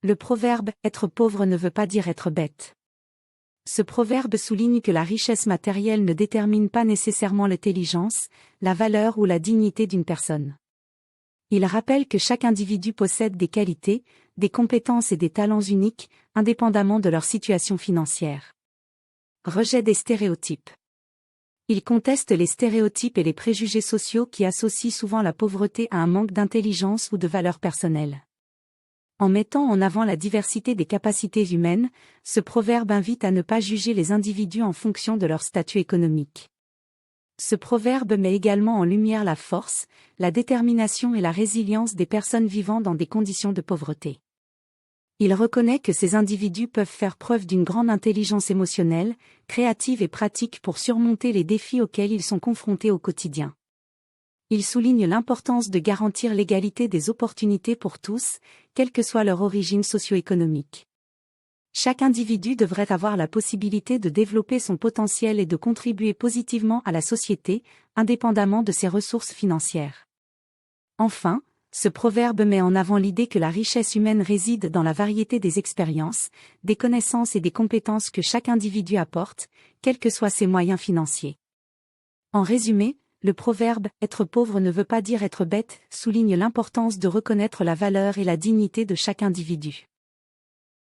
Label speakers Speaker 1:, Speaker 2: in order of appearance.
Speaker 1: Le proverbe « être pauvre ne veut pas dire être bête ». Ce proverbe souligne que la richesse matérielle ne détermine pas nécessairement l'intelligence, la valeur ou la dignité d'une personne. Il rappelle que chaque individu possède des qualités, des compétences et des talents uniques, indépendamment de leur situation financière. Rejet des stéréotypes. Il conteste les stéréotypes et les préjugés sociaux qui associent souvent la pauvreté à un manque d'intelligence ou de valeurs personnelles. En mettant en avant la diversité des capacités humaines, ce proverbe invite à ne pas juger les individus en fonction de leur statut économique. Ce proverbe met également en lumière la force, la détermination et la résilience des personnes vivant dans des conditions de pauvreté. Il reconnaît que ces individus peuvent faire preuve d'une grande intelligence émotionnelle, créative et pratique pour surmonter les défis auxquels ils sont confrontés au quotidien. Il souligne l'importance de garantir l'égalité des opportunités pour tous, quelle que soit leur origine socio-économique. Chaque individu devrait avoir la possibilité de développer son potentiel et de contribuer positivement à la société, indépendamment de ses ressources financières. Enfin, ce proverbe met en avant l'idée que la richesse humaine réside dans la variété des expériences, des connaissances et des compétences que chaque individu apporte, quels que soient ses moyens financiers. En résumé, le proverbe « être pauvre ne veut pas dire être bête » souligne l'importance de reconnaître la valeur et la dignité de chaque individu.